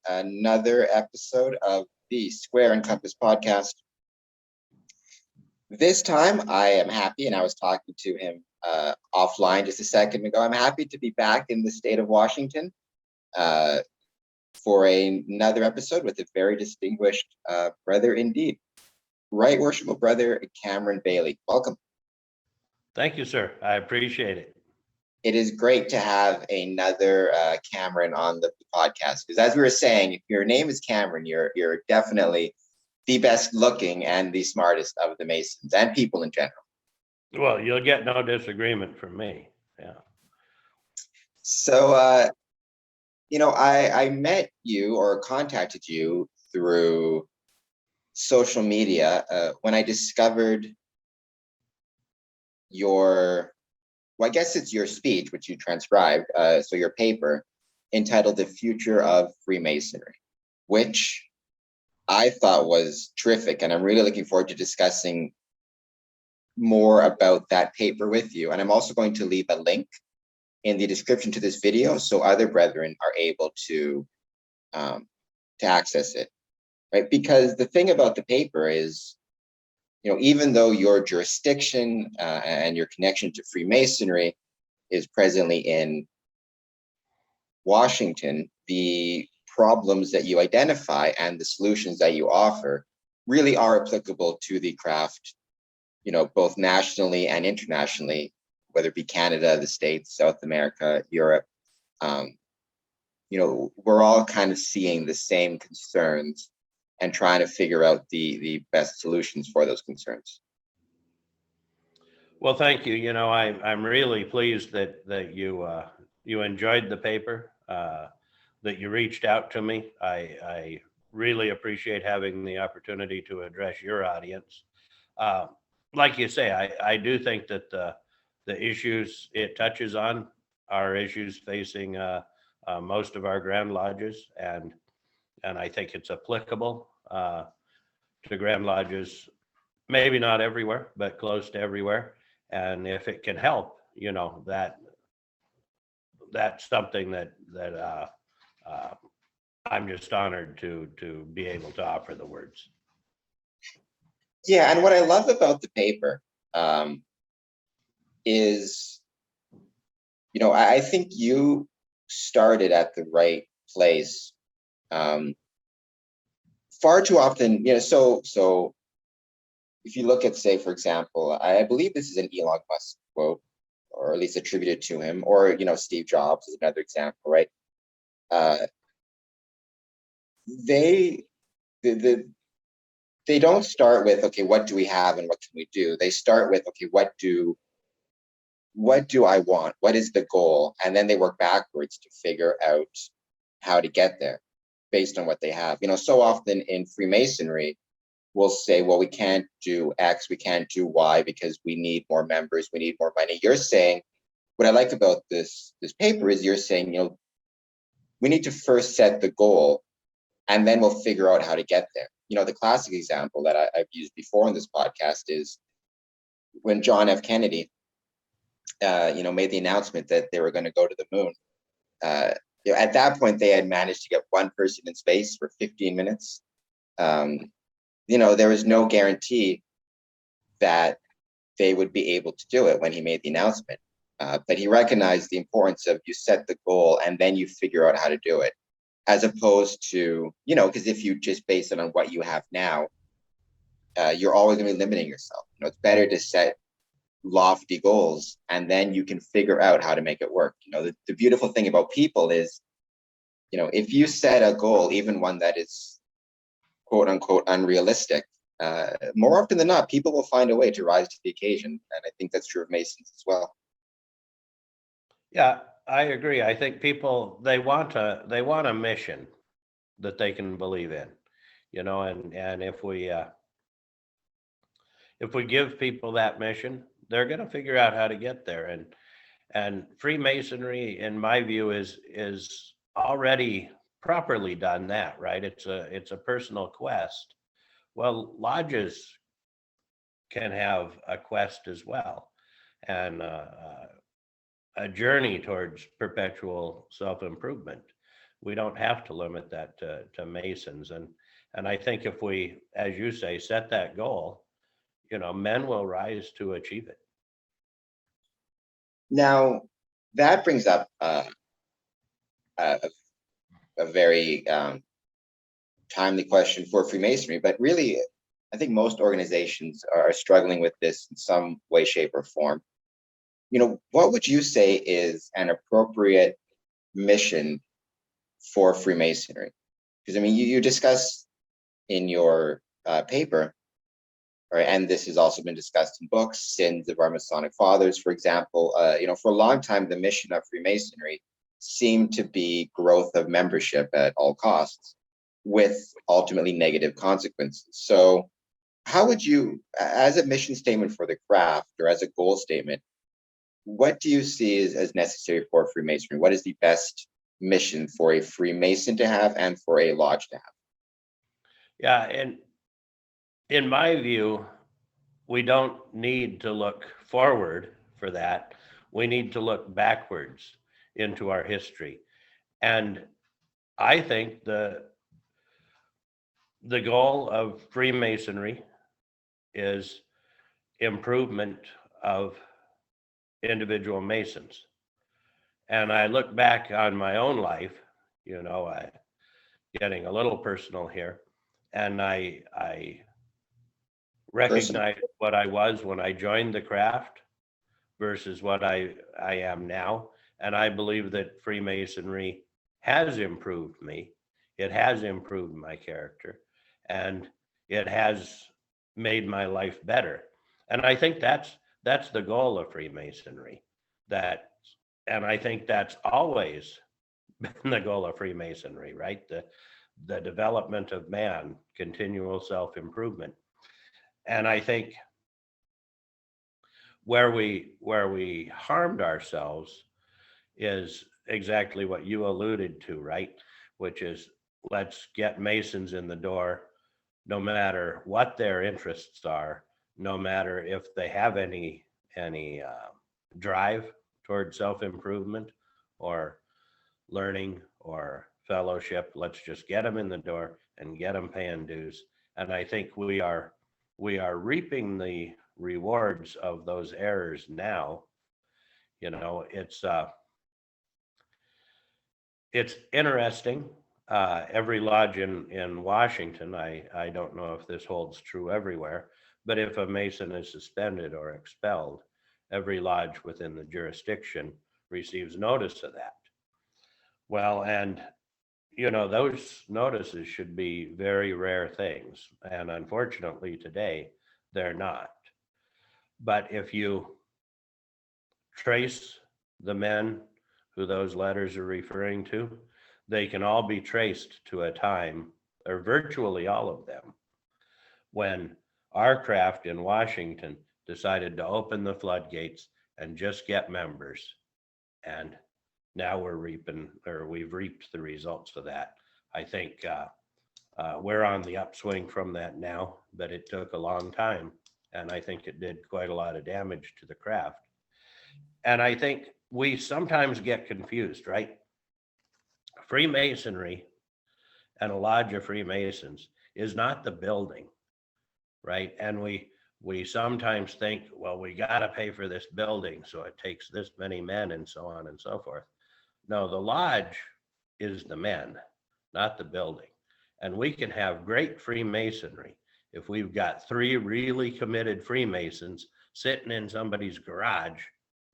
Another episode of the Square and Compass podcast. This time I am happy, and I was talking to him offline just a second ago. I'm happy to be back in the state of Washington uh, for another episode with a very distinguished brother indeed. Right Worshipful Brother Cameron Bailey. Welcome. Thank you, sir. I appreciate it. It is great to have another Cameron on the podcast, because as we were saying, if your name is Cameron, you're definitely the best looking and the smartest of the Masons and people in general. Well, you'll get no disagreement from me. Yeah. So, I met you or contacted you through social media when I discovered I guess it's your speech, which you transcribed, so your paper entitled The Future of Freemasonry, which I thought was terrific. And I'm really looking forward to discussing more about that paper with you. And I'm also going to leave a link in the description to this video so other brethren are able to access it, right? Because the thing about the paper is, even though your jurisdiction and your connection to Freemasonry is presently in Washington, the problems that you identify and the solutions that you offer really are applicable to the craft, both nationally and internationally, whether it be Canada, the States, South America, Europe. We're all kind of seeing the same concerns and trying to figure out the best solutions for those concerns. Well, thank you. I'm really pleased that you enjoyed the paper, that you reached out to me. I really appreciate having the opportunity to address your audience. Like you say, I do think that the issues it touches on are issues facing most of our Grand Lodges, and I think it's applicable to Grand Lodges, maybe not everywhere, but close to everywhere. And if it can help, that's something that I'm just honored to be able to offer the words. Yeah, and what I love about the paper is, I think you started at the right place. Far too often, so if you look at, say, for example, I believe this is an Elon Musk quote, or at least attributed to him, or, Steve Jobs is another example, right? They don't start with, okay, what do we have and what can we do? They start with, okay, what do I want? What is the goal? And then they work backwards to figure out how to get there based on what they have. So often in Freemasonry, we'll say, well, we can't do X, we can't do Y because we need more members, we need more money. You're saying, what I like about this paper is you're saying, we need to first set the goal and then we'll figure out how to get there. The classic example that I've used before in this podcast is when John F. Kennedy, made the announcement that they were going to go to the moon. At that point, they had managed to get one person in space for 15 minutes. There was no guarantee that they would be able to do it when he made the announcement. But he recognized the importance of you set the goal and then you figure out how to do it, as opposed to, because if you just base it on what you have now, you're always going to be limiting yourself. It's better to set lofty goals and then you can figure out how to make it work. The beautiful thing about people is, if you set a goal, even one that is quote unquote unrealistic, more often than not, people will find a way to rise to the occasion. And I think that's true of Masons as well. Yeah, I agree. I think people, they want a mission that they can believe in, and if we give people that mission, they're going to figure out how to get there. And Freemasonry, in my view, is already properly done that, right? It's a personal quest. Well, lodges can have a quest as well, and a journey towards perpetual self-improvement, We don't have to limit that to Masons. And I think if we, as you say, set that goal, men will rise to achieve it. Now, that brings up a, a very timely question for Freemasonry, but really, I think most organizations are struggling with this in some way, shape, or form. What would you say is an appropriate mission for Freemasonry? Because I mean, you discuss in your paper, right, and this has also been discussed in books, Sins of Our Masonic Fathers, for example. For a long time, the mission of Freemasonry seemed to be growth of membership at all costs, with ultimately negative consequences. So, how would you, as a mission statement for the craft or as a goal statement, what do you see as necessary for Freemasonry? What is the best mission for a Freemason to have and for a lodge to have? Yeah, and in my view, we don't need to look forward for that. We need to look backwards into our history. And I think the goal of Freemasonry is improvement of individual Masons. And I look back on my own life, I getting a little personal here, and I Personal. recognize what I was when I joined the craft versus what I am now. And I believe that Freemasonry has improved me. It has improved my character, and it has made my life better. And I think that's the goal of Freemasonry. That, and I think that's always been the goal of Freemasonry, right? The development of man, continual self-improvement. And I think where we harmed ourselves is exactly what you alluded to, right? Which is, let's get Masons in the door, no matter what their interests are, no matter if they have any drive toward self-improvement or learning or fellowship. Let's just get them in the door and get them paying dues. And I think we are reaping the rewards of those errors now. It's interesting. Every lodge in Washington, I don't know if this holds true everywhere, but if a Mason is suspended or expelled, every lodge within the jurisdiction receives notice of that. Well, and those notices should be very rare things. And unfortunately today, they're not. But if you trace the men who those letters are referring to, they can all be traced to a time, or virtually all of them, when our craft in Washington decided to open the floodgates and just get members. And now we've reaped the results of that. I think we're on the upswing from that now, but it took a long time. And I think it did quite a lot of damage to the craft. And I think we sometimes get confused, right? Freemasonry and a lodge of Freemasons is not the building, right? And we sometimes think, well, we got to pay for this building, so it takes this many men and so on and so forth. No, the lodge is the men, not the building. And we can have great Freemasonry if we've got 3 really committed Freemasons sitting in somebody's garage,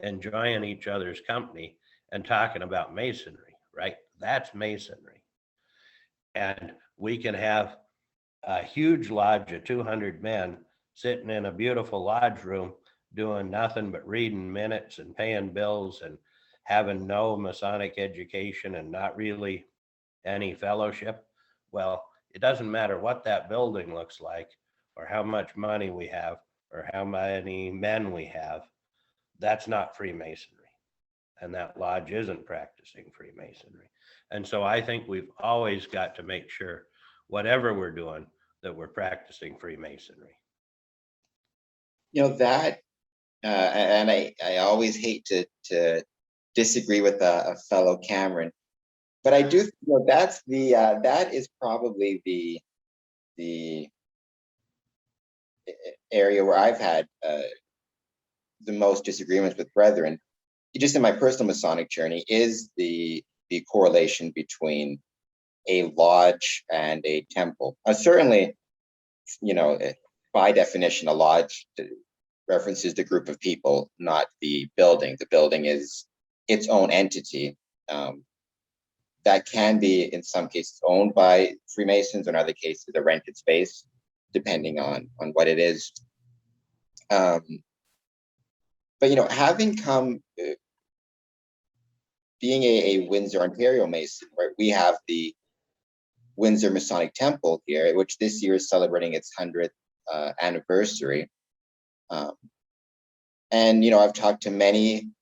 enjoying each other's company and talking about Masonry, right? That's Masonry. And we can have a huge lodge of 200 men sitting in a beautiful lodge room doing nothing but reading minutes and paying bills and having no Masonic education and not really any fellowship. Well, it doesn't matter what that building looks like or how much money we have or how many men we have. That's not Freemasonry. And that lodge isn't practicing Freemasonry. And so I think we've always got to make sure, whatever we're doing, that we're practicing Freemasonry. That, and I always hate to disagree with a fellow Cameron, but I do, that's that is probably the area where I've had the most disagreements with brethren, just in my personal Masonic journey, is the correlation between a lodge and a temple. Certainly, by definition, a lodge references the group of people, not the building. The building is its own entity. That can be, in some cases, owned by Freemasons, or in other cases, a rented space, depending on what it is. But having come, being a Windsor, Ontario Mason, right, we have the Windsor Masonic Temple here, which this year is celebrating its 100th anniversary. And I've talked to many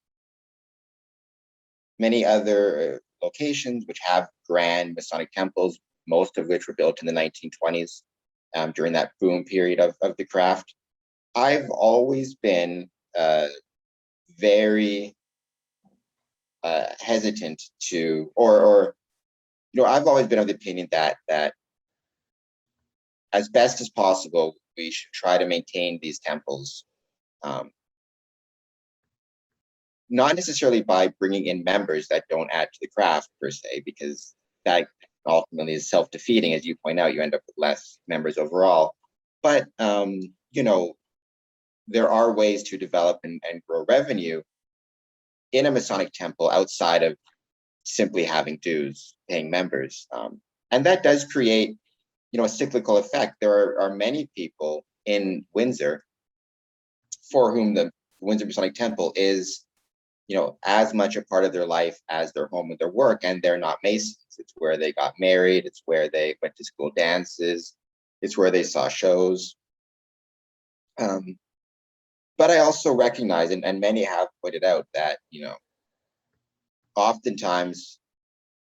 other locations which have grand Masonic temples, most of which were built in the 1920s, during that boom period of the craft. I've always been very hesitant to, or I've always been of the opinion that as best as possible, we should try to maintain these temples, not necessarily by bringing in members that don't add to the craft per se, because that ultimately is self-defeating. As you point out, you end up with less members overall. But there are ways to develop and grow revenue in a Masonic temple outside of simply having dues, paying members. And that does create, a cyclical effect. There are many people in Windsor for whom the Windsor Masonic Temple is, as much a part of their life as their home and their work, and they're not Masons. It's where they got married. It's where they went to school dances. It's where they saw shows. But I also recognize, and many have pointed out, that, oftentimes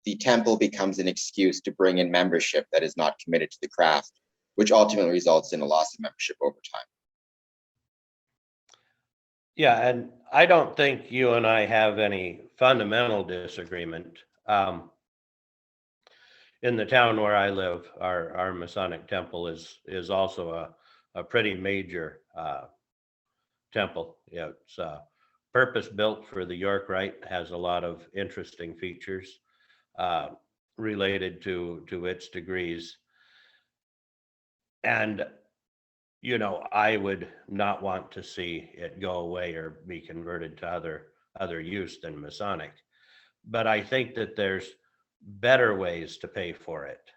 the temple becomes an excuse to bring in membership that is not committed to the craft, which ultimately results in a loss of membership over time. Yeah, and I don't think you and I have any fundamental disagreement. In the town where I live, our Masonic temple is also a pretty major temple. Yeah, it's purpose built for the York Rite, has a lot of interesting features related to its degrees. And I would not want to see it go away or be converted to other use than Masonic. But I think that there's better ways to pay for it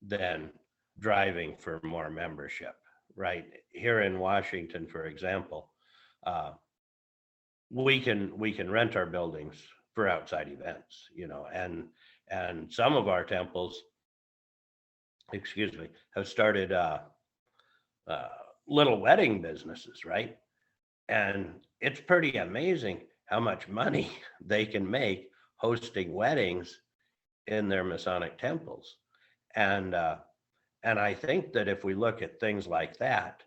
than driving for more membership, right? Here in Washington, for example, we can rent our buildings for outside events, and some of our temples, have started little wedding businesses, right? And it's pretty amazing how much money they can make hosting weddings in their Masonic temples. And I think that if we look at things like that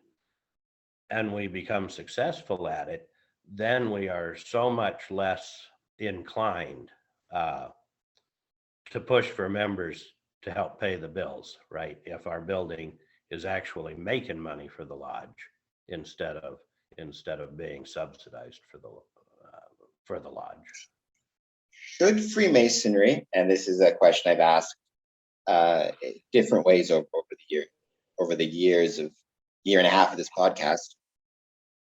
and we become successful at it, then we are so much less inclined to push for members to help pay the bills, right? If our building is actually making money for the lodge instead of being subsidized for the lodge. Should Freemasonry, and this is a question I've asked different ways over the years of year and a half of this podcast,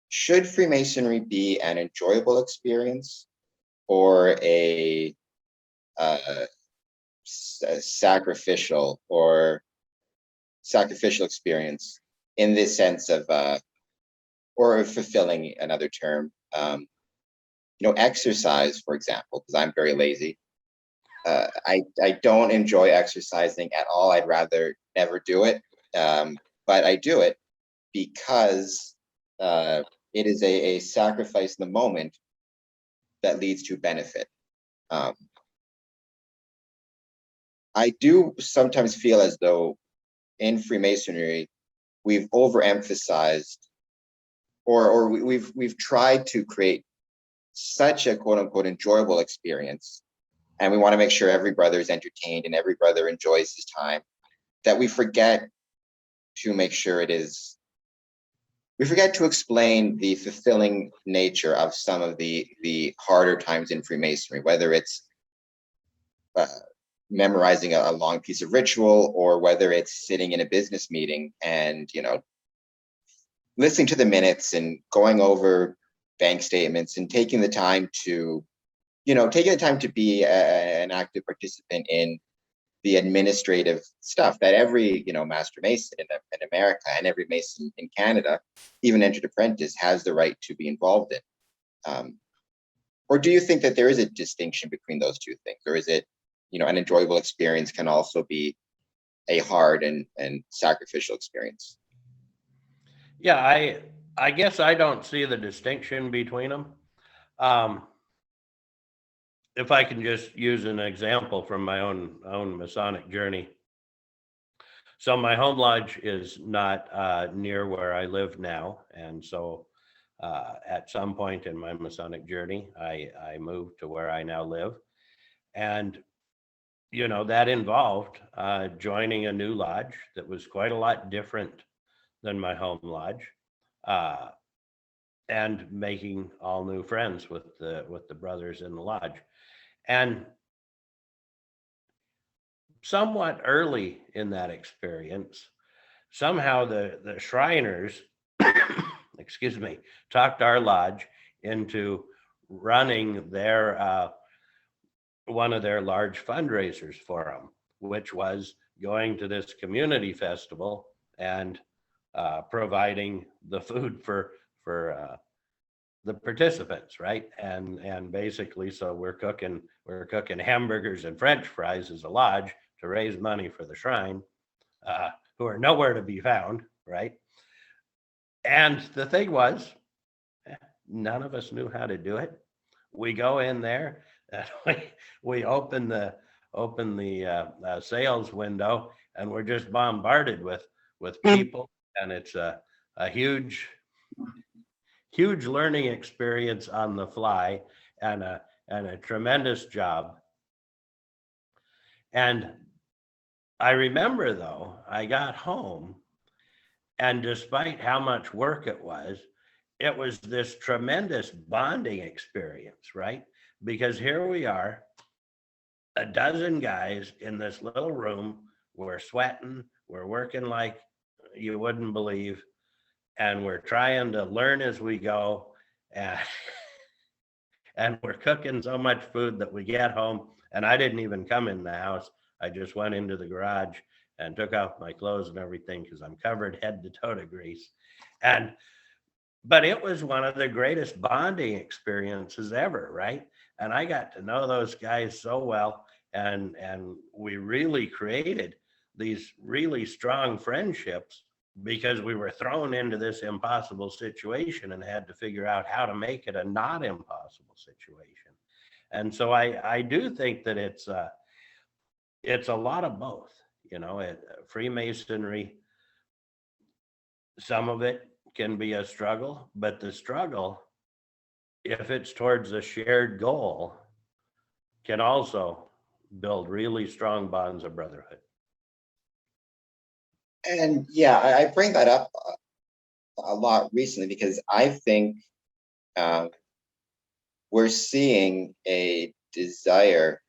should Freemasonry be an enjoyable experience or a sacrificial experience, in this sense of or fulfilling, another term, exercise, for example, because I'm very lazy. I don't enjoy exercising at all. I'd rather never do it, but I do it because it is a sacrifice in the moment that leads to benefit. I do sometimes feel as though in Freemasonry we've overemphasized, or we've tried to create such a quote unquote enjoyable experience and we want to make sure every brother is entertained and every brother enjoys his time, that we forget to make sure we forget to explain the fulfilling nature of some of the harder times in Freemasonry, whether it's uh, memorizing a long piece of ritual, or whether it's sitting in a business meeting and, listening to the minutes and going over bank statements and taking the time to, be an active participant in the administrative stuff that every, master mason in America and every mason in Canada, even entered apprentice, has the right to be involved in. Or do you think that there is a distinction between those two things, or is it, an enjoyable experience can also be a hard and sacrificial experience? Yeah, I guess I don't see the distinction between them. Um, if I can just use an example from my own Masonic journey. So my home lodge is not near where I live now, and so at some point in my Masonic journey, I moved to where I now live, and that involved joining a new lodge that was quite a lot different than my home lodge, uh, and making all new friends with the brothers in the lodge. And somewhat early in that experience, somehow the Shriners, excuse me, talked our lodge into running their one of their large fundraisers for them, which was going to this community festival and providing the food for the participants, right? And basically, so we're cooking hamburgers and French fries as a lodge to raise money for the shrine, who are nowhere to be found, right? And the thing was, none of us knew how to do it. We go in there and we open the sales window, and we're just bombarded with people, and it's a huge learning experience on the fly, and a tremendous job. And I remember, though, I got home, and despite how much work it was this tremendous bonding experience, right? Because here we are, a dozen guys in this little room. We're sweating, we're working like you wouldn't believe, and we're trying to learn as we go. And, and we're cooking so much food that we get home, and I didn't even come in the house. I just went into the garage and took off my clothes and everything because I'm covered head to toe to grease. But it was one of the greatest bonding experiences ever, right? And I got to know those guys so well, and we really created these really strong friendships because we were thrown into this impossible situation and had to figure out how to make it a not impossible situation. And so I do think that it's a lot of both. Freemasonry, some of it can be a struggle, but the struggle, if it's towards a shared goal, can also build really strong bonds of brotherhood. And yeah, I bring that up a lot recently because I think we're seeing a desire,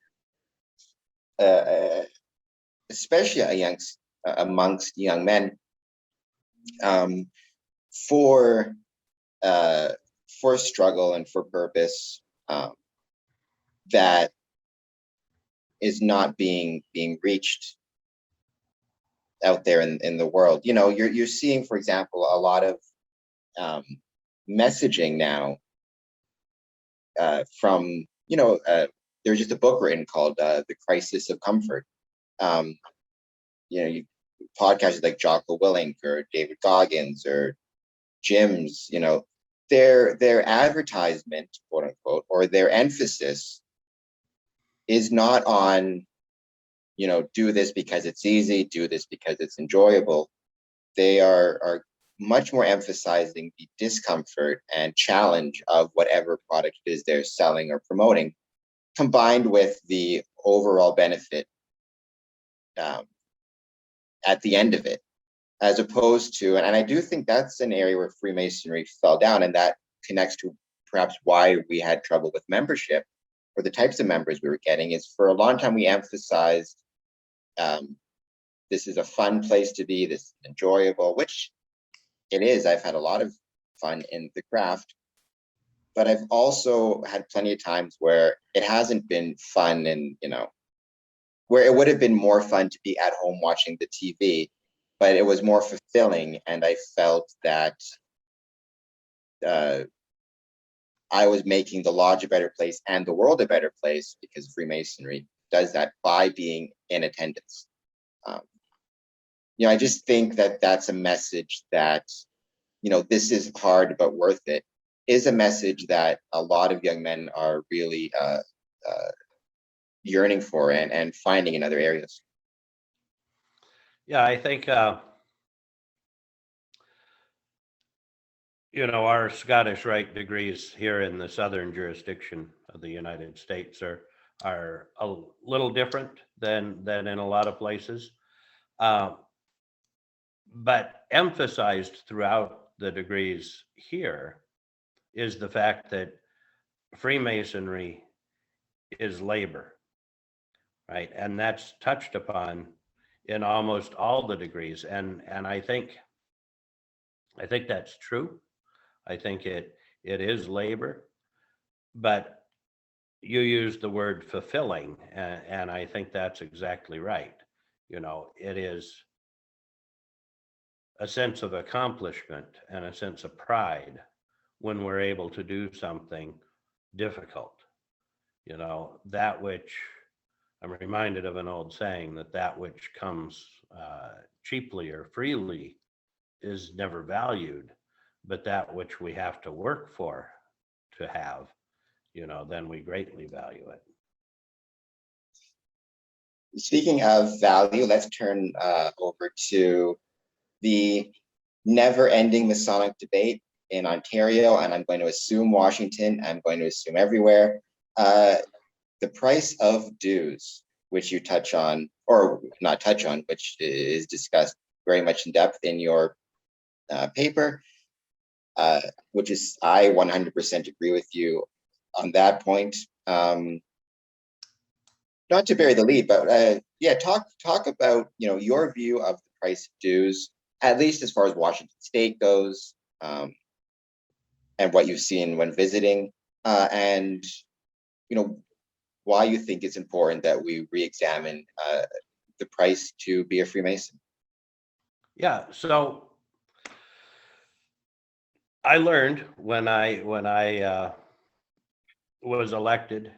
especially amongst young men, for struggle and for purpose, that is not being reached out there in the world. You're seeing, for example, a lot of messaging now from, there's just a book written called The Crisis of Comfort. Podcasters like Jocko Willink or David Goggins or Jim's, their advertisement, quote unquote, or their emphasis is not on, do this because it's easy, do this because it's enjoyable. They are much more emphasizing the discomfort and challenge of whatever product it is they're selling or promoting. combined with the overall benefit at the end of it, as opposed to, and I do think that's an area where Freemasonry fell down, and that connects to perhaps why we had trouble with membership or the types of members we were getting, is for a long time we emphasized this is a fun place to be, this is enjoyable, which it is. I've had a lot of fun in the craft, but I've also had plenty of times where it hasn't been fun, and where it would have been more fun to be at home watching the TV, but it was more fulfilling, and I felt that I was making the lodge a better place and the world a better place, because Freemasonry does that by being in attendance. I just think that that's a message that, this is hard but worth it, is a message that a lot of young men are really yearning for and finding in other areas. Yeah, I think, our Scottish Rite degrees here in the southern jurisdiction of the United States are a little different than in a lot of places. But emphasized throughout the degrees here is the fact that Freemasonry is labor, right? And that's touched upon in almost all the degrees. And I think that's true. I think it is labor, but you use the word fulfilling, and I think that's exactly right. It is a sense of accomplishment and a sense of pride when we're able to do something difficult. That which, I'm reminded of an old saying, that which comes cheaply or freely is never valued, but that which we have to work for to have, then we greatly value it. Speaking of value, let's turn over to the never-ending Masonic debate in Ontario, and I'm going to assume Washington, I'm going to assume everywhere. The price of dues, which you touch on, or not touch on, which is discussed very much in depth in your paper, which is, I 100% agree with you on that point. Not to bury the lead, but talk about your view of the price of dues, at least as far as Washington State goes, and what you've seen when visiting, and why you think it's important that we re-examine the price to be a Freemason. Yeah, so I learned when I was elected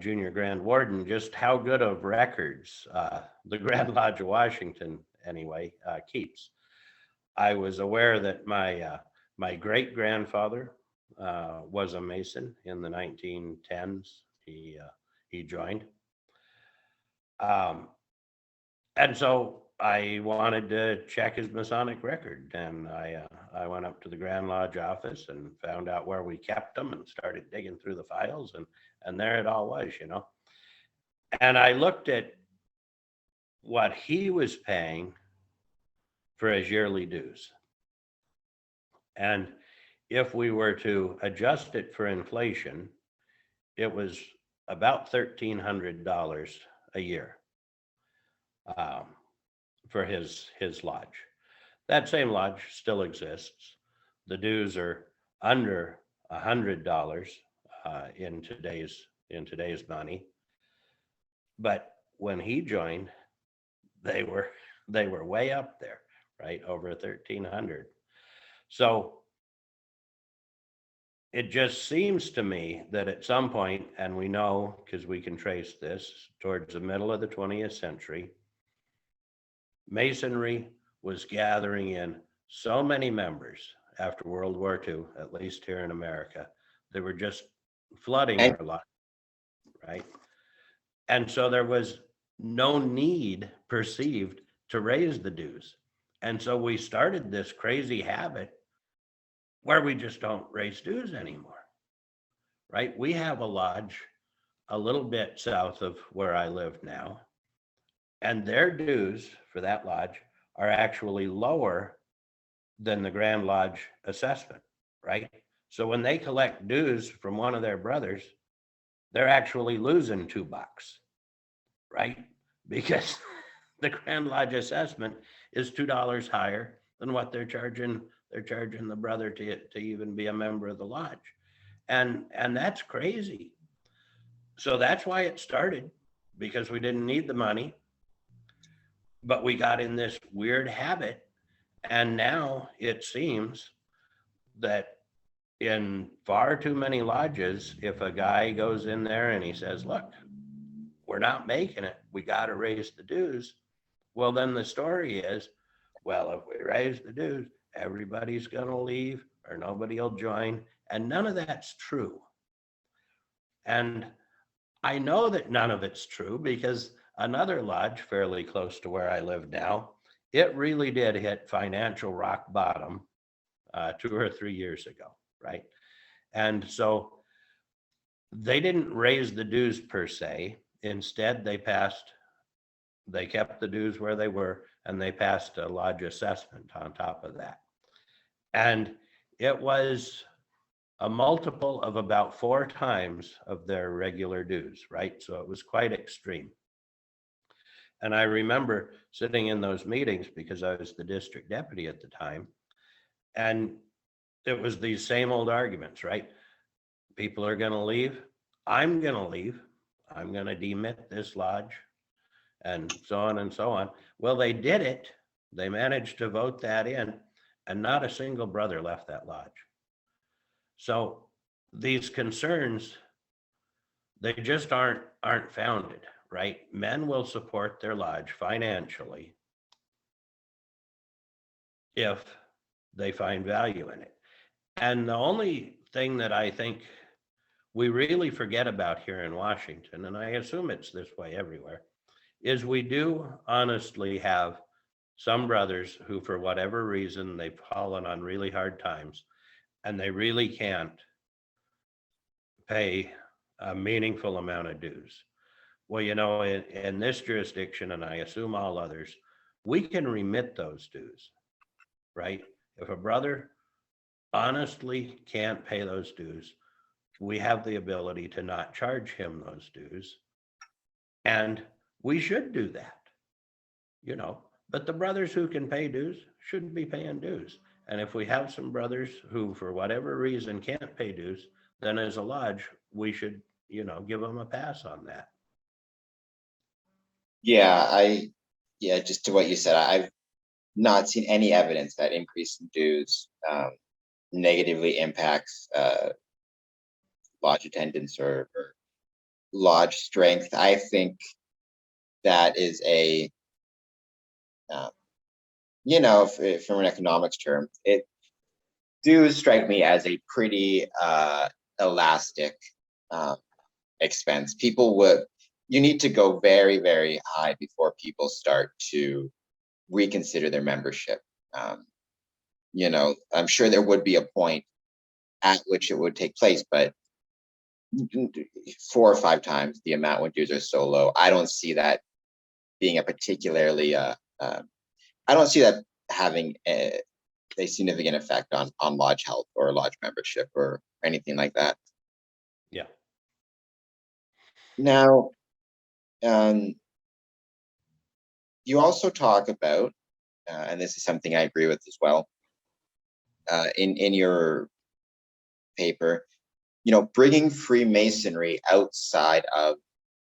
junior Grand Warden just how good of records the Grand Lodge of Washington, anyway, keeps. I was aware that my great grandfather was a Mason in the 1910s. He joined, and so I wanted to check his Masonic record, and I went up to the Grand Lodge office and found out where we kept them and started digging through the files, and there it all was, And I looked at what he was paying for his yearly dues. And if we were to adjust it for inflation, it was about $1,300 a year for his lodge. That same lodge still exists. The dues are under $100 in today's money. But when he joined, they were way up there, right, over 1,300. So it just seems to me that at some point, and we know because we can trace this towards the middle of the 20th century, Masonry was gathering in so many members after World War II, at least here in America. They were just flooding our lot, right? And so there was no need perceived to raise the dues. And so we started this crazy habit where we just don't raise dues anymore, right? We have a lodge a little bit south of where I live now, and their dues for that lodge are actually lower than the Grand Lodge assessment, right? So when they collect dues from one of their brothers, they're actually losing $2, right? Because the Grand Lodge assessment is $2 higher than what they're charging. They're charging the brother to even be a member of the lodge, and that's crazy. So that's why it started, because we didn't need the money, but we got in this weird habit, and now it seems that in far too many lodges, if a guy goes in there and he says, look, we're not making it, we got to raise the dues. Well, then the story is, well, if we raise the dues, everybody's going to leave or nobody will join. And none of that's true. And I know that none of it's true because another lodge fairly close to where I live now, it really did hit financial rock bottom 2 or 3 years ago, right? And so they didn't raise the dues per se. Instead, they kept the dues where they were, and they passed a lodge assessment on top of that. And it was a multiple of about 4 times of their regular dues, right? So it was quite extreme. And I remember sitting in those meetings because I was the district deputy at the time. And it was these same old arguments, right? People are going to leave. I'm going to leave. I'm going to demit this lodge, and so on and so on. Well, they did it. They managed to vote that in, and not a single brother left that lodge. So these concerns, they just aren't founded, right? Men will support their lodge financially if they find value in it. And the only thing that I think we really forget about here in Washington, and I assume it's this way everywhere, is we do honestly have some brothers who, for whatever reason, they've fallen on really hard times and they really can't pay a meaningful amount of dues. Well, in this jurisdiction, and I assume all others, we can remit those dues, right? If a brother honestly can't pay those dues, we have the ability to not charge him those dues. And we should do that, but the brothers who can pay dues shouldn't be paying dues. And if we have some brothers who, for whatever reason, can't pay dues, then as a lodge, we should, give them a pass on that. Yeah, just to what you said, I've not seen any evidence that increase in dues negatively impacts lodge attendance or lodge strength. I think that is a, from an economics term, dues strike me as a pretty elastic expense. You need to go very, very high before people start to reconsider their membership. I'm sure there would be a point at which it would take place, but 4 or 5 times the amount when dues are so low, I don't see that being a particularly, I don't see that having a significant effect on lodge health or lodge membership or anything like that. Yeah. Now, you also talk about, and this is something I agree with as well, in your paper, bringing Freemasonry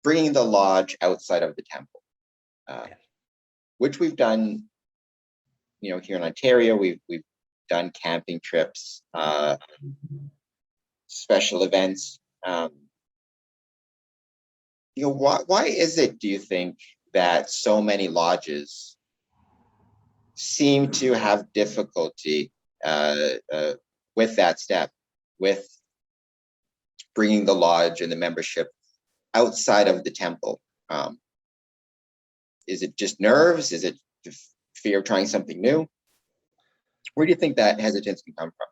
bringing the lodge outside of the temple, which we've done, here in Ontario. We've done camping trips, special events. Why is it, do you think, that so many lodges seem to have difficulty with that step, with bringing the lodge and the membership outside of the temple? Is it just nerves? Is it fear of trying something new? Where do you think that hesitance can come from?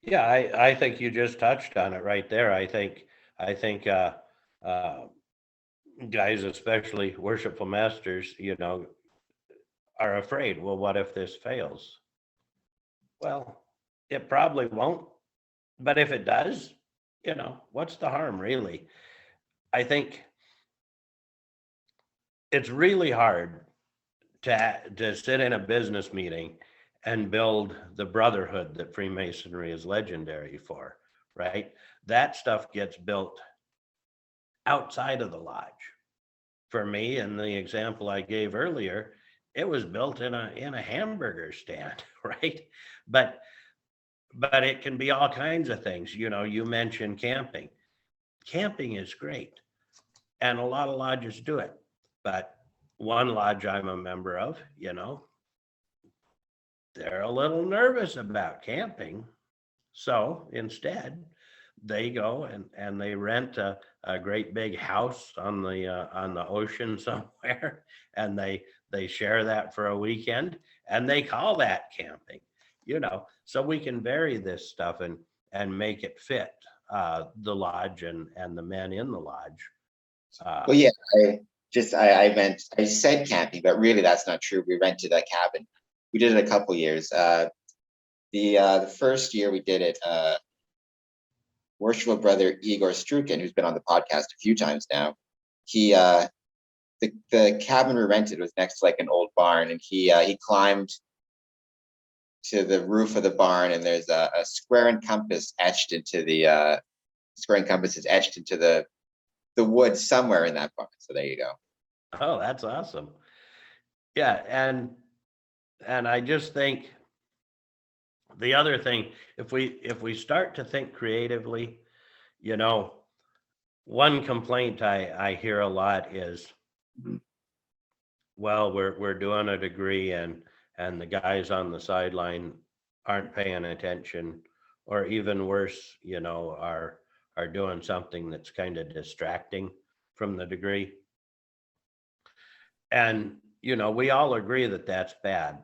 Yeah, I think you just touched on it right there. I think uh, guys, especially worshipful masters, are afraid. Well, what if this fails? Well, it probably won't. But if it does, what's the harm, really? I think it's really hard to sit in a business meeting and build the brotherhood that Freemasonry is legendary for, right? That stuff gets built outside of the lodge. For me, in the example I gave earlier, it was built in a hamburger stand, right? But but it can be all kinds of things. You mentioned camping. Camping is great, and a lot of lodges do it. But one lodge I'm a member of, they're a little nervous about camping. So instead, they go and they rent a great big house on the ocean somewhere, and they share that for a weekend, and they call that camping. So we can vary this stuff and make it fit the lodge and the men in the lodge. Well, yeah, I said camping, but really that's not true. We rented a cabin. We did it a couple years. The first year we did it, worshipful brother Igor Strukin, who's been on the podcast a few times now, he the cabin we rented was next to like an old barn, and he climbed to the roof of the barn, and there's a square and compass etched into the square and compass is etched into the wood somewhere in that barn. So there you go. Oh, that's awesome. Yeah, and I just think the other thing, if we start to think creatively, you know, one complaint I hear a lot is, well, we're doing a degree and the guys on the sideline aren't paying attention, or even worse, are doing something that's kind of distracting from the degree. And we all agree that that's bad,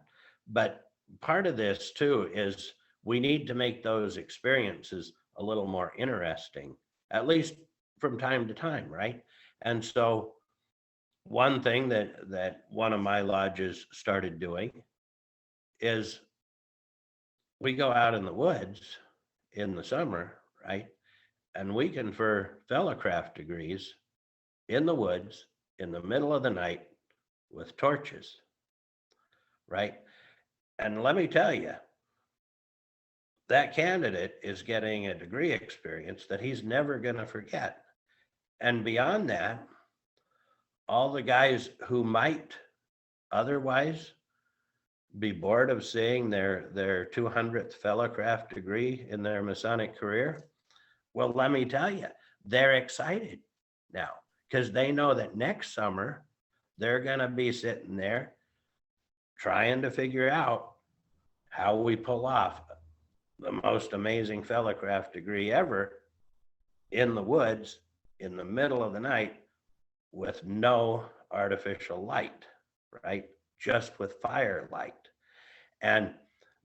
but part of this too is we need to make those experiences a little more interesting, at least from time to time, right? And so one thing that one of my lodges started doing is we go out in the woods in the summer, right? And we confer fellowcraft degrees in the woods in the middle of the night with torches, right? And let me tell you, that candidate is getting a degree experience that he's never going to forget. And beyond that, all the guys who might otherwise be bored of seeing their 200th fellowcraft degree in their Masonic career, well, let me tell you, they're excited now because they know that next summer they're going to be sitting there trying to figure out how we pull off the most amazing fellowcraft degree ever in the woods in the middle of the night with no artificial light, right? Just with firelight. And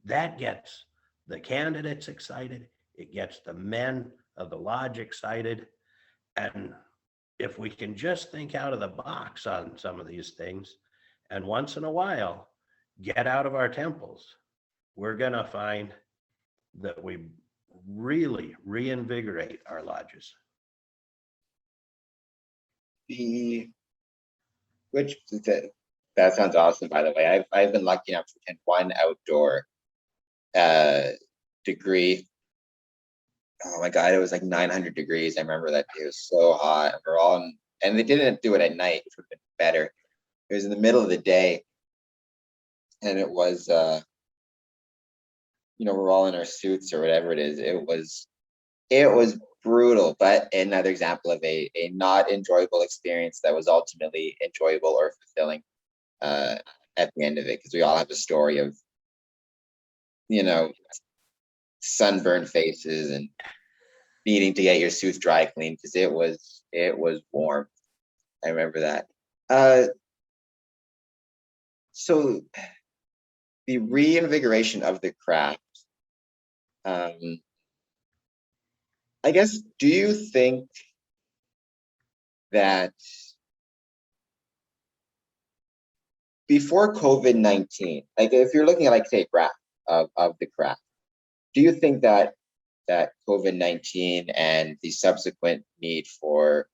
that gets the candidates excited. It gets the men of the lodge excited. And if we can just think out of the box on some of these things, and once in a while get out of our temples, we're going to find that we really reinvigorate our lodges. The which that sounds awesome. By the way, I've been lucky enough to attend one outdoor degree. Oh my god, it was like 900 degrees. I remember that it was so hot. We're all and they didn't do it at night, which would have been better. It was in the middle of the day, and it was we're all in our suits or whatever it is. It was brutal, but another example of a not enjoyable experience that was ultimately enjoyable or fulfilling at the end of it, because we all have a story of you know sunburned faces and needing to get your suits dry cleaned because it was warm. I remember that. Uh, so the reinvigoration of the craft. Um, I guess. Do you think that before COVID-19, like if you're looking at, like, say, a graph of the craft, do you think that COVID-19 and the subsequent need for,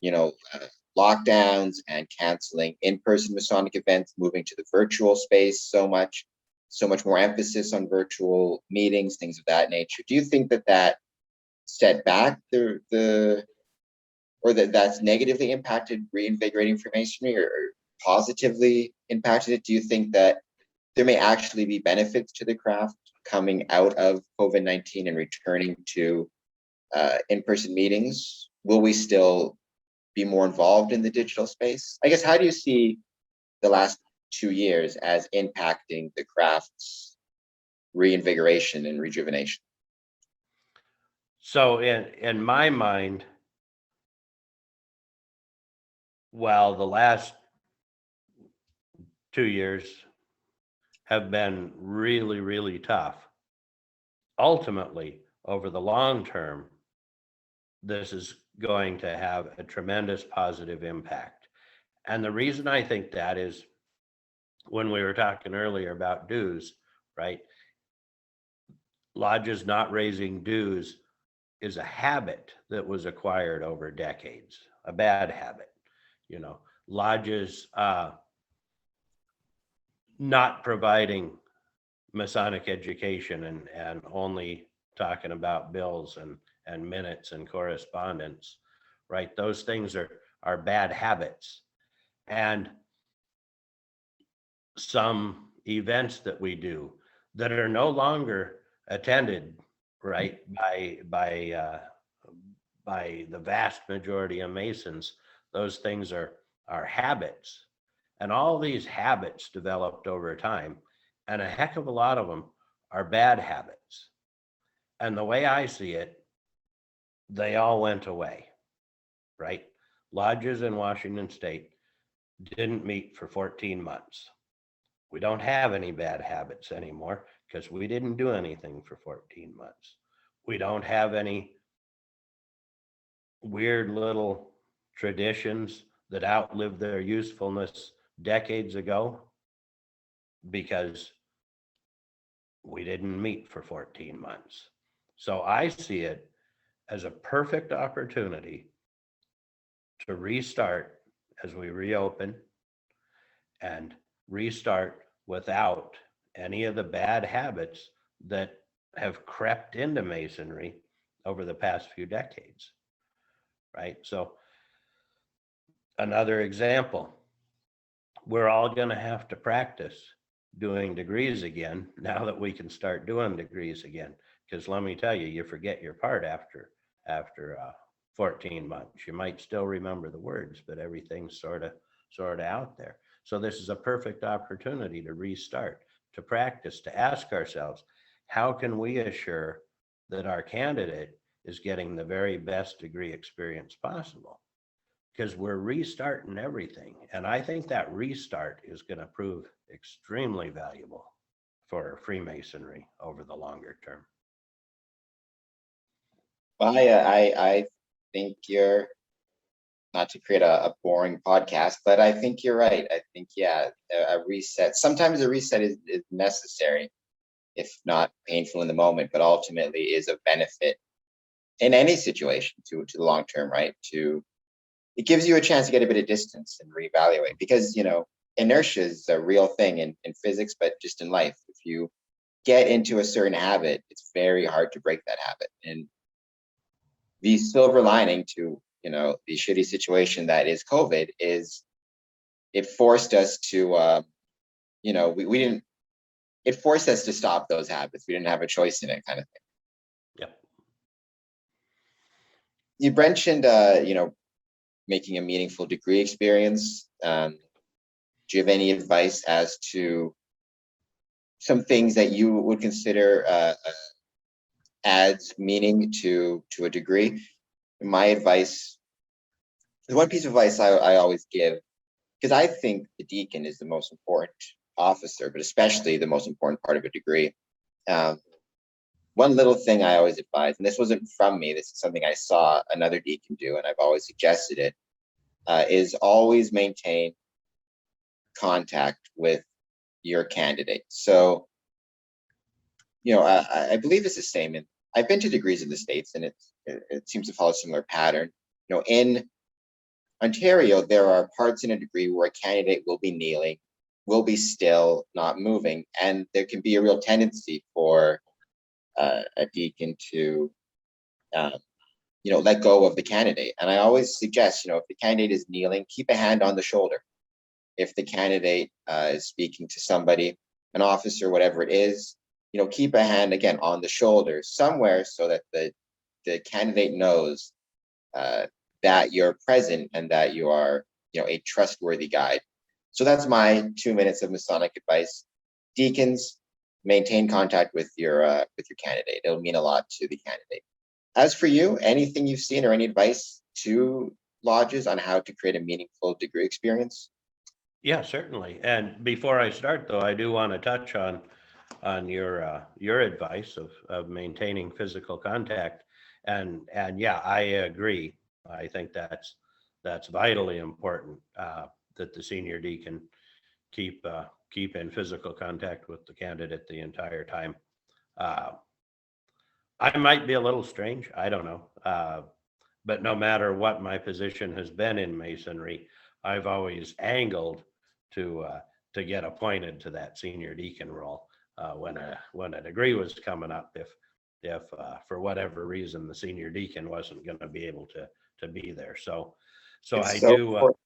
you know, lockdowns and canceling in-person Masonic events, moving to the virtual space so much more emphasis on virtual meetings, things of that nature. Do you think that set back or that's negatively impacted reinvigorating Freemasonry, or positively impacted it? Do you think that there may actually be benefits to the craft coming out of COVID-19 and returning to in-person meetings? Will we still be more involved in the digital space? I guess, how do you see the last 2 years as impacting the craft's reinvigoration and rejuvenation? So in my mind, while the last 2 years have been really, really tough, ultimately, over the long term, this is going to have a tremendous positive impact. And the reason I think that is, when we were talking earlier about dues, right? Lodges not raising dues is a habit that was acquired over decades, a bad habit. Lodges not providing Masonic education and only talking about bills and minutes and correspondence, right? Those things are bad habits. And some events that we do that are no longer attended, right, by the vast majority of Masons, those things are habits. And all these habits developed over time, and a heck of a lot of them are bad habits. And the way I see it, they all went away, right? Lodges in Washington State didn't meet for 14 months. We don't have any bad habits anymore because we didn't do anything for 14 months. We don't have any weird little traditions that outlived their usefulness decades ago because we didn't meet for 14 months. So I see it as a perfect opportunity to restart as we reopen, and restart without any of the bad habits that have crept into Masonry over the past few decades, right? So another example, we're all going to have to practice doing degrees again now that we can start doing degrees again. Because let me tell you, you forget your part after 14 months. You might still remember the words, but everything's sort of out there. So this is a perfect opportunity to restart, to practice, to ask ourselves, how can we assure that our candidate is getting the very best degree experience possible? Because we're restarting everything. And I think that restart is going to prove extremely valuable for Freemasonry over the longer term. Well, I think you're, not to create a boring podcast, but I think you're right. I think, yeah, a reset. Sometimes a reset is necessary, if not painful in the moment, but ultimately is a benefit in any situation to the long term, right? It gives you a chance to get a bit of distance and reevaluate, because, inertia is a real thing in physics, but just in life. If you get into a certain habit, it's very hard to break that habit. And the silver lining to, the shitty situation that is COVID is it forced us to, we didn't, it forced us to stop those habits. We didn't have a choice in it, kind of thing. Yep. You mentioned, making a meaningful degree experience. Do you have any advice as to some things that you would consider adds meaning to a degree? My advice, the one piece of advice I always give, because I think the deacon is the most important officer, but especially the most important part of a degree. One little thing I always advise, and this wasn't from me, this is something I saw another deacon do, and I've always suggested it, is always maintain contact with your candidate. So, I believe it's the same. And I've been to degrees in the States, and it seems to follow a similar pattern. In Ontario, there are parts in a degree where a candidate will be kneeling, will be still, not moving, and there can be a real tendency for a deacon to, let go of the candidate. And I always suggest, if the candidate is kneeling, keep a hand on the shoulder. If the candidate is speaking to somebody, an officer, whatever it is, keep a hand again on the shoulder somewhere so that the candidate knows that you're present and that you are, a trustworthy guide. So that's my 2 minutes of Masonic advice. Deacons, maintain contact with your candidate. It'll mean a lot to the candidate. As for you, anything you've seen or any advice to lodges on how to create a meaningful degree experience? Yeah, certainly. And before I start, though, I do want to touch on your advice of maintaining physical contact, and yeah, I agree. I think that's vitally important, that the senior deacon keep in physical contact with the candidate the entire time. Uh, I might be a little strange, I don't know, but no matter what my position has been in Masonry, I've always angled to get appointed to that senior deacon role when a degree was coming up. If for whatever reason the senior deacon wasn't going to be able to be there, so I It's so do. important.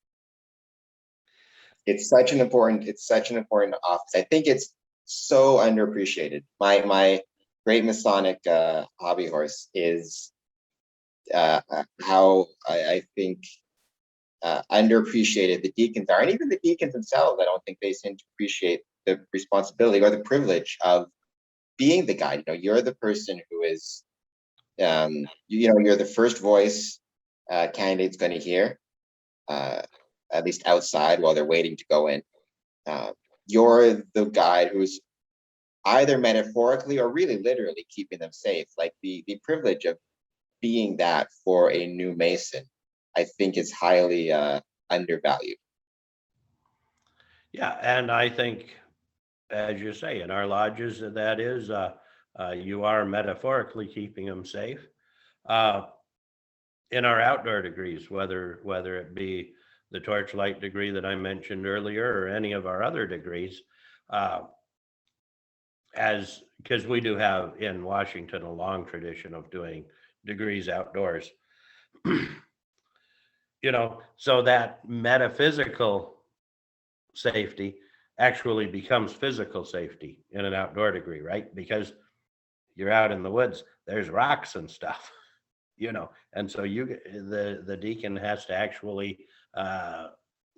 It's such an important office. I think it's so underappreciated. My great Masonic hobby horse is how I think underappreciated the deacons are, and even the deacons themselves. I don't think they seem to appreciate the responsibility or the privilege of being the guide. You're the person who is, you're the first voice candidate's going to hear, uh, at least outside while they're waiting to go in. Uh, you're the guide who's either metaphorically or really literally keeping them safe. Like the privilege of being that for a new Mason, I think is highly undervalued. Yeah, and I think, as you say, in our lodges, that is, you are metaphorically keeping them safe. Uh, in our outdoor degrees, whether it be the torchlight degree that I mentioned earlier or any of our other degrees, uh, as because we do have in Washington a long tradition of doing degrees outdoors, so that metaphysical safety actually becomes physical safety in an outdoor degree, right? Because you're out in the woods, there's rocks and stuff, and so the deacon has to actually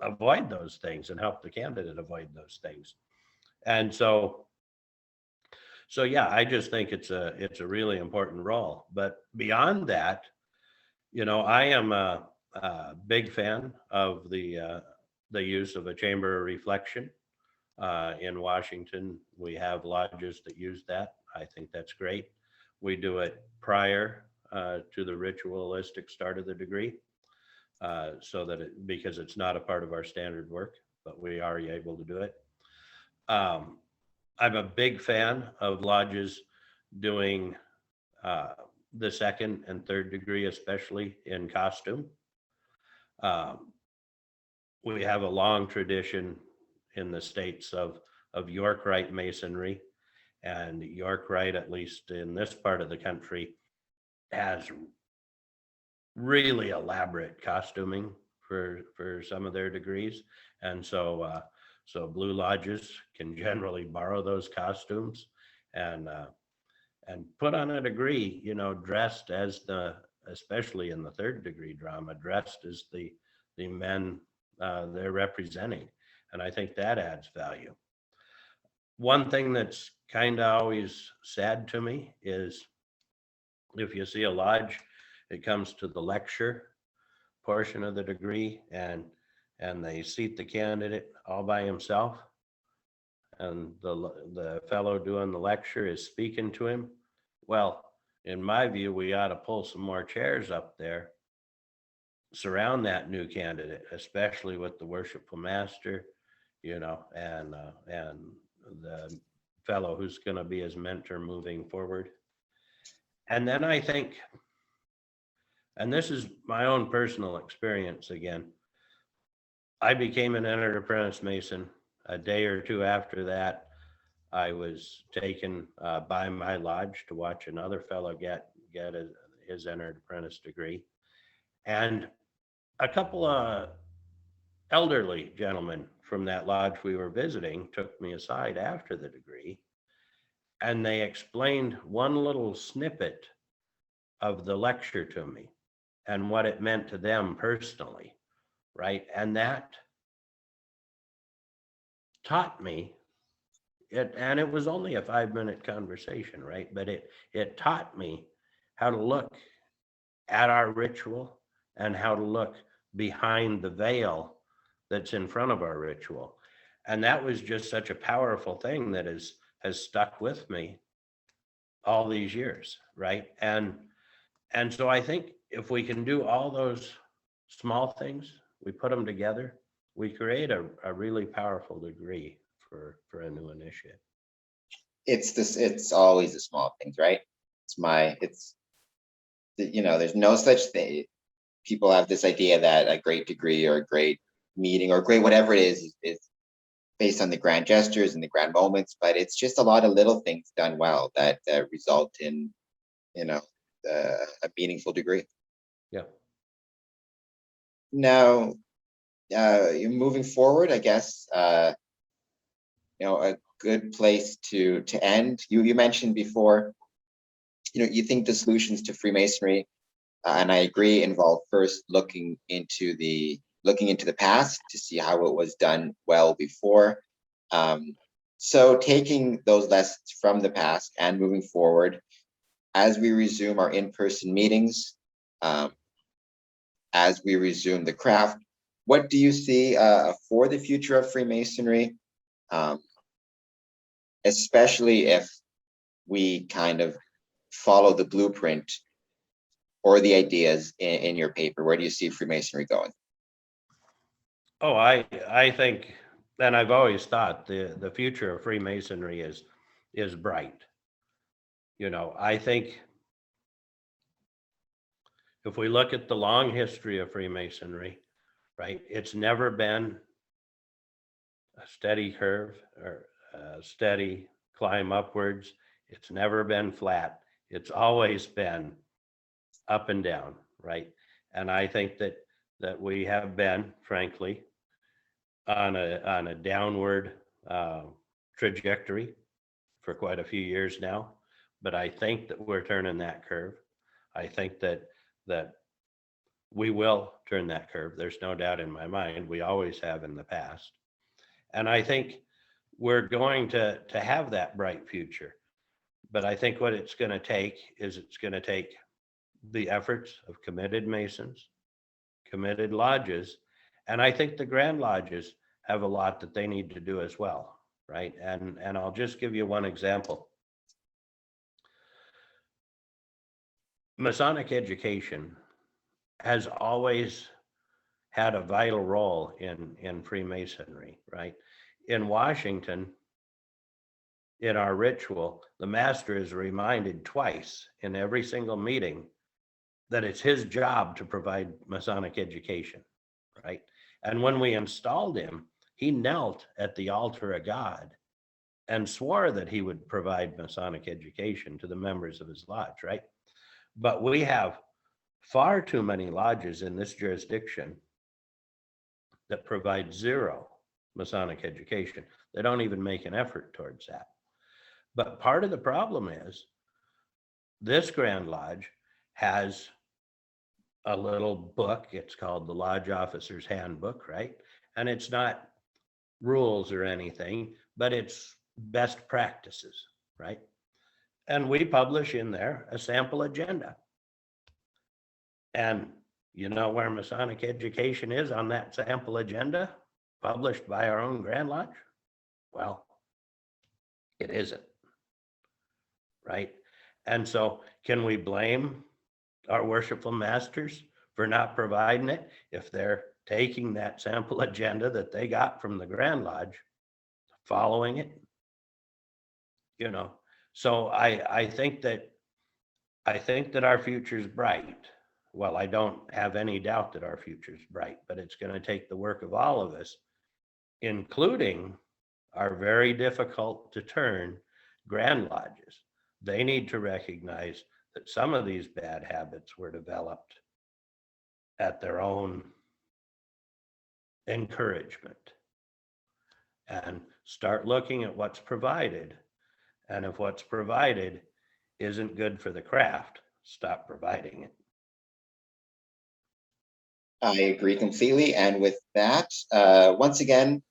avoid those things and help the candidate avoid those things. And so yeah, I just think it's a really important role. But beyond that, I am a big fan of the use of a chamber of reflection. In Washington, we have lodges that use that. I think that's great. We do it prior to the ritualistic start of the degree, so that because it's not a part of our standard work, but we are able to do it. Um, I'm a big fan of lodges doing uh, the second and third degree, especially in costume. Um, we have a long tradition in the States of York Rite Masonry, and York Rite, at least in this part of the country, has really elaborate costuming for some of their degrees, and so blue lodges can generally borrow those costumes and put on a degree, dressed as especially in the third degree drama, dressed as the men they're representing, and I think that adds value. One thing that's kind of always sad to me is if you see a lodge, it comes to the lecture portion of the degree, and they seat the candidate all by himself, and the fellow doing the lecture is speaking to him. Well, in my view, we ought to pull some more chairs up there surround that new candidate, especially with the worshipful master, and the fellow who's going to be his mentor moving forward. And then I think, and this is my own personal experience again, I became an entered apprentice Mason. A day or two after that, I was taken by my lodge to watch another fellow get his entered apprentice degree. And a couple of elderly gentlemen from that lodge we were visiting took me aside after the degree, and they explained one little snippet of the lecture to me and what it meant to them personally, right? And that taught me it, and it was only a 5-minute conversation, right? But it taught me how to look at our ritual and how to look behind the veil that's in front of our ritual. And that was just such a powerful thing that has stuck with me all these years, right? And so I think if we can do all those small things, we put them together, we create a really powerful degree for a new initiate. It's always the small things, right? There's no such thing. People have this idea that a great degree or a great meeting or great whatever it is based on the grand gestures and the grand moments, but it's just a lot of little things done well that result in a meaningful degree. Yeah. Now, you're moving forward, I guess. A good place to end. You mentioned before, you think the solutions to Freemasonry, and I agree, involve first looking into the past to see how it was done well before. So taking those lessons from the past and moving forward, as we resume our in-person meetings, as we resume the craft, what do you see for the future of Freemasonry, especially if we kind of follow the blueprint or the ideas in your paper? Where do you see Freemasonry going? Oh, I think, and I've always thought the future of Freemasonry is bright. I think if we look at the long history of Freemasonry, right, it's never been a steady curve or a steady climb upwards. It's never been flat. It's always been up and down, right? And I think that we have been, frankly, on a downward trajectory for quite a few years now. But I think that we're turning that curve. I think that we will turn that curve. There's no doubt in my mind. We always have in the past. And I think we're going to have that bright future. But I think what it's going to take is the efforts of committed Masons, committed lodges, and I think the Grand Lodges have a lot that they need to do as well, right? And I'll just give you one example. Masonic education has always had a vital role in Freemasonry, right? In Washington, in our ritual, the master is reminded twice in every single meeting that it's his job to provide Masonic education, right? And when we installed him, he knelt at the altar of God and swore that he would provide Masonic education to the members of his lodge, right? But we have far too many lodges in this jurisdiction that provide zero Masonic education. They don't even make an effort towards that. But part of the problem is this Grand Lodge has a little book. It's called the Lodge Officer's Handbook, right? And it's not rules or anything, but it's best practices, right? And we publish in there a sample agenda. And you know where Masonic education is on that sample agenda, published by our own Grand Lodge? Well, it isn't, right? And so can we blame our worshipful masters for not providing it if they're taking that sample agenda that they got from the Grand Lodge, following it. So I think that our future's bright. Well, I don't have any doubt that our future's bright, but it's going to take the work of all of us, including our very difficult to turn Grand Lodges. They need to recognize that some of these bad habits were developed at their own encouragement, and start looking at what's provided. And if what's provided isn't good for the craft, stop providing it. I agree completely. And with that, once again,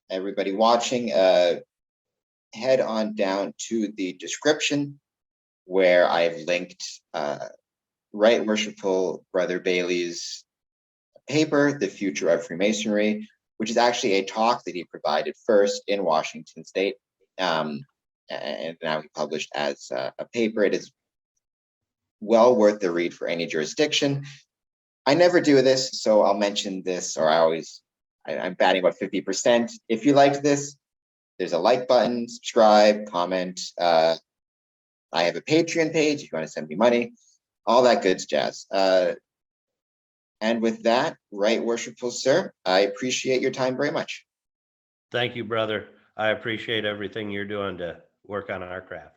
everybody watching, head on down to the description where I've linked Right Worshipful Brother Bailey's paper, The Future of Freemasonry, which is actually a talk that he provided first in Washington State, and now he published as a paper. It is well worth the read for any jurisdiction. I never do this, so I'll mention this, or I'm batting about 50%. If you liked this, there's a like button, subscribe, comment. I have a Patreon page if you want to send me money, all that good jazz. And with that, Right Worshipful Sir, I appreciate your time very much. Thank you, brother. I appreciate everything you're doing to work on our craft.